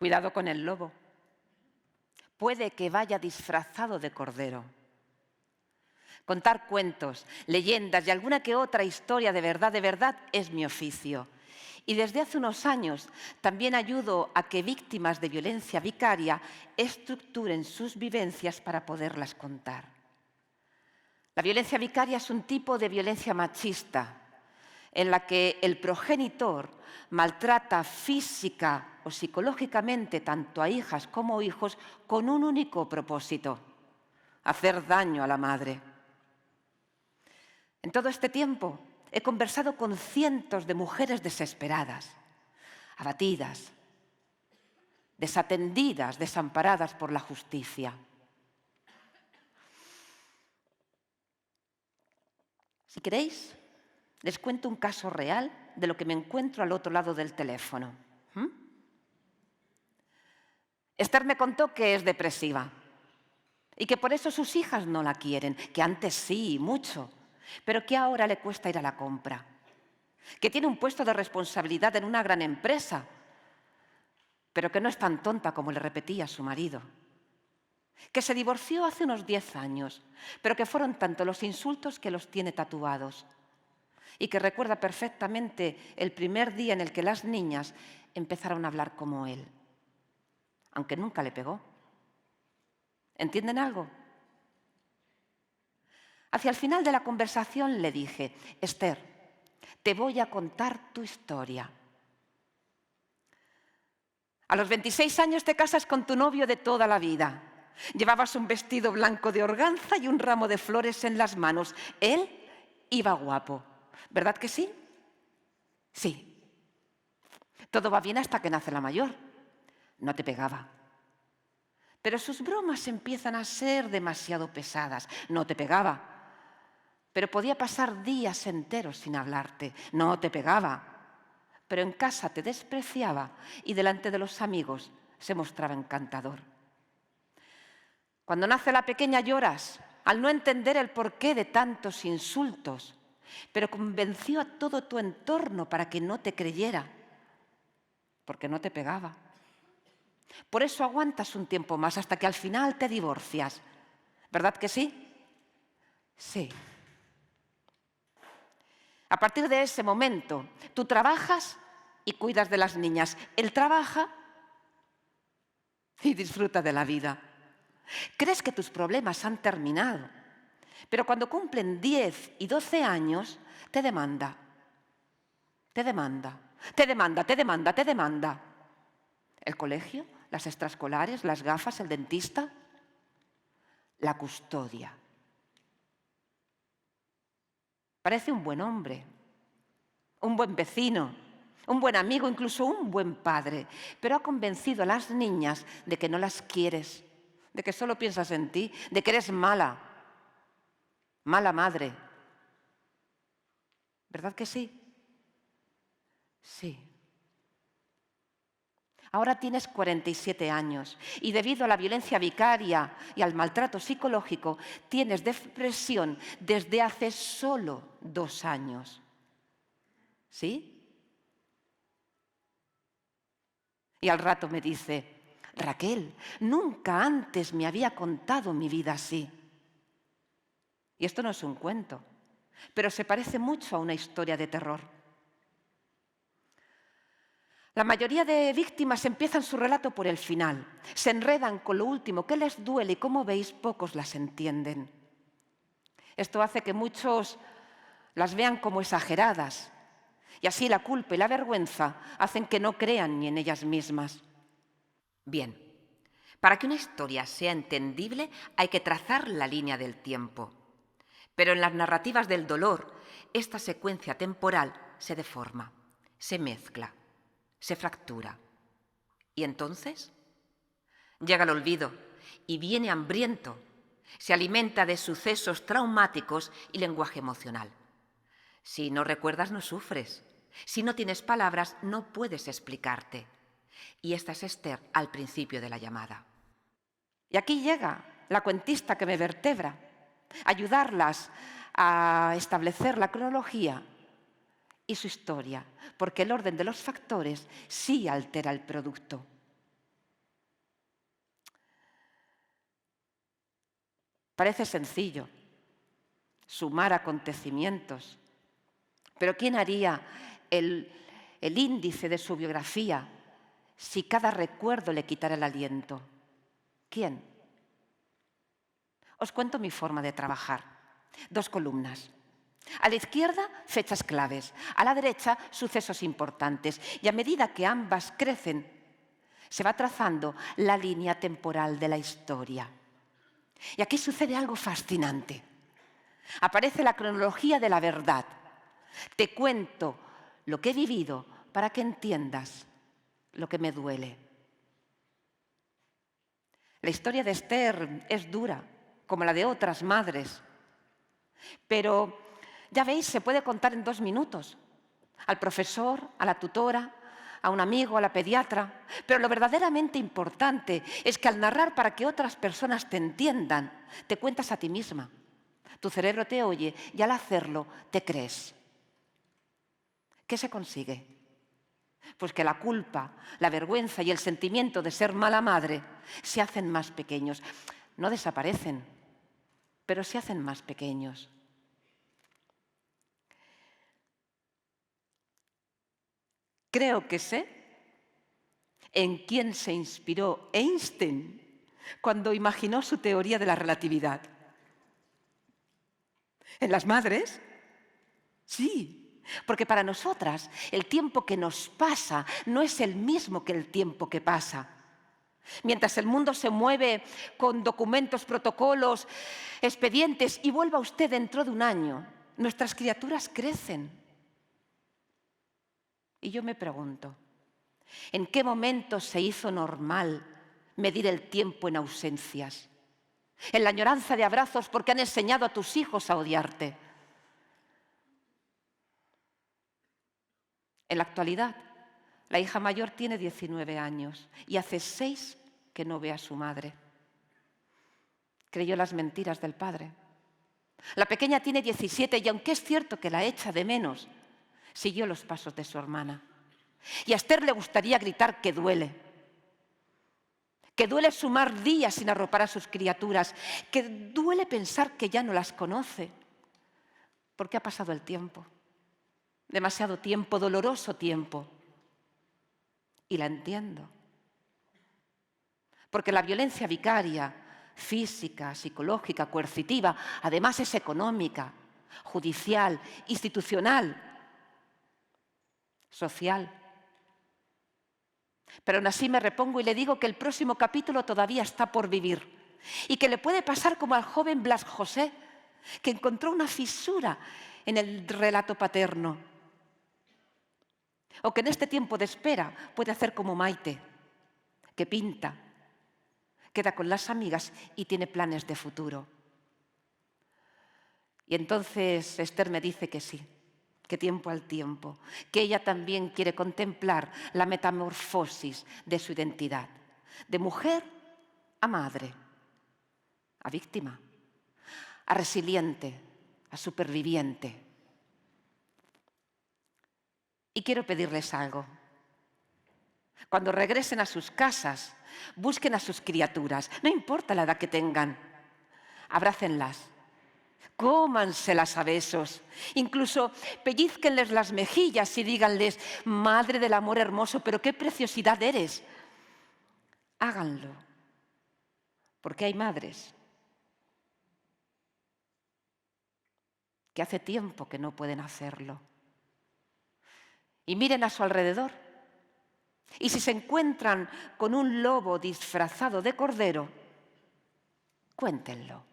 Cuidado con el lobo. Puede que vaya disfrazado de cordero. Contar cuentos, leyendas y alguna que otra historia de verdad es mi oficio. Y desde hace unos años también ayudo a que víctimas de violencia vicaria estructuren sus vivencias para poderlas contar. La violencia vicaria es un tipo de violencia machista en la que el progenitor maltrata física o psicológicamente tanto a hijas como hijos con un único propósito: hacer daño a la madre. En todo este tiempo he conversado con cientos de mujeres desesperadas, abatidas, desatendidas, desamparadas por la justicia. Si queréis, les cuento un caso real de lo que me encuentro al otro lado del teléfono. Esther me contó que es depresiva y que por eso sus hijas no la quieren, que antes sí, mucho, pero que ahora le cuesta ir a la compra, que tiene un puesto de responsabilidad en una gran empresa, pero que no es tan tonta como le repetía su marido, que se divorció hace unos 10 años, pero que fueron tanto los insultos que los tiene tatuados, y que recuerda perfectamente el primer día en el que las niñas empezaron a hablar como él, aunque nunca le pegó. ¿Entienden algo? Hacia el final de la conversación le dije: Esther, te voy a contar tu historia. A los 26 años te casas con tu novio de toda la vida. Llevabas un vestido blanco de organza y un ramo de flores en las manos. Él iba guapo, ¿verdad que sí? Sí. Todo va bien hasta que nace la mayor. No te pegaba. Pero sus bromas empiezan a ser demasiado pesadas. No te pegaba. Pero podía pasar días enteros sin hablarte. No te pegaba. Pero en casa te despreciaba y delante de los amigos se mostraba encantador. Cuando nace la pequeña lloras al no entender el porqué de tantos insultos, pero convenció a todo tu entorno para que no te creyera, porque no te pegaba. Por eso aguantas un tiempo más hasta que al final te divorcias. ¿Verdad que sí? Sí. A partir de ese momento, tú trabajas y cuidas de las niñas. Él trabaja y disfruta de la vida. Crees que tus problemas han terminado, pero cuando cumplen 10 y 12 años, te demanda. Te demanda, te demanda, te demanda, te demanda. ¿El colegio? ¿Las extraescolares? ¿Las gafas? ¿El dentista? La custodia. Parece un buen hombre, un buen vecino, un buen amigo, incluso un buen padre, pero ha convencido a las niñas de que no las quieres, de que solo piensas en ti, de que eres mala, mala madre. ¿Verdad que sí? Sí. Ahora tienes 47 años y debido a la violencia vicaria y al maltrato psicológico tienes depresión desde hace solo 2 años. ¿Sí? Y al rato me dice: Raquel, nunca antes me había contado mi vida así. Y esto no es un cuento, pero se parece mucho a una historia de terror. La mayoría de víctimas empiezan su relato por el final. Se enredan con lo último que les duele y, como veis, pocos las entienden. Esto hace que muchos las vean como exageradas. Y así la culpa y la vergüenza hacen que no crean ni en ellas mismas. Bien, para que una historia sea entendible hay que trazar la línea del tiempo. Pero en las narrativas del dolor, esta secuencia temporal se deforma, se mezcla, se fractura. ¿Y entonces? Llega el olvido y viene hambriento. Se alimenta de sucesos traumáticos y lenguaje emocional. Si no recuerdas, no sufres. Si no tienes palabras, no puedes explicarte. Y esta es Esther al principio de la llamada. Y aquí llega la cuentista que me vertebra, ayudarlas a establecer la cronología y su historia, porque el orden de los factores sí altera el producto. Parece sencillo sumar acontecimientos, pero ¿quién haría el índice de su biografía si cada recuerdo le quitara el aliento? ¿Quién? Os cuento mi forma de trabajar. 2 columnas. A la izquierda, fechas claves. A la derecha, sucesos importantes. Y a medida que ambas crecen, se va trazando la línea temporal de la historia. Y aquí sucede algo fascinante. Aparece la cronología de la verdad. Te cuento lo que he vivido para que entiendas lo que me duele. La historia de Esther es dura, como la de otras madres. Pero, ya veis, se puede contar en 2 minutos. Al profesor, a la tutora, a un amigo, a la pediatra. Pero lo verdaderamente importante es que al narrar para que otras personas te entiendan, te cuentas a ti misma. Tu cerebro te oye y al hacerlo te crees. ¿Qué se consigue? Pues que la culpa, la vergüenza y el sentimiento de ser mala madre se hacen más pequeños. No desaparecen, pero se hacen más pequeños. Creo que sé en quién se inspiró Einstein cuando imaginó su teoría de la relatividad. ¿En las madres? Sí, porque para nosotras el tiempo que nos pasa no es el mismo que el tiempo que pasa. Mientras el mundo se mueve con documentos, protocolos, expedientes y vuelva usted dentro de un año, nuestras criaturas crecen. Y yo me pregunto, ¿en qué momento se hizo normal medir el tiempo en ausencias? En la añoranza de abrazos porque han enseñado a tus hijos a odiarte. En la actualidad, la hija mayor tiene 19 años y hace 6 que no ve a su madre. Creyó las mentiras del padre. La pequeña tiene 17 y aunque es cierto que la echa de menos, siguió los pasos de su hermana. Y a Esther le gustaría gritar que duele. Que duele sumar días sin arropar a sus criaturas. Que duele pensar que ya no las conoce. Porque ha pasado el tiempo. Demasiado tiempo, doloroso tiempo. Y la entiendo. Porque la violencia vicaria, física, psicológica, coercitiva, además es económica, judicial, institucional, social. Pero aún así me repongo y le digo que el próximo capítulo todavía está por vivir y que le puede pasar como al joven Blas José, que encontró una fisura en el relato paterno. O que en este tiempo de espera puede hacer como Maite, que pinta, queda con las amigas y tiene planes de futuro. Y entonces Esther me dice que sí, que tiempo al tiempo, que ella también quiere contemplar la metamorfosis de su identidad, de mujer a madre, a víctima, a resiliente, a superviviente. Y quiero pedirles algo. Cuando regresen a sus casas, busquen a sus criaturas, no importa la edad que tengan, abrácenlas. Cómanselas a besos, incluso pellizquenles las mejillas y díganles, madre del amor hermoso, pero qué preciosidad eres. Háganlo, porque hay madres que hace tiempo que no pueden hacerlo. Y miren a su alrededor, y si se encuentran con un lobo disfrazado de cordero, cuéntenlo.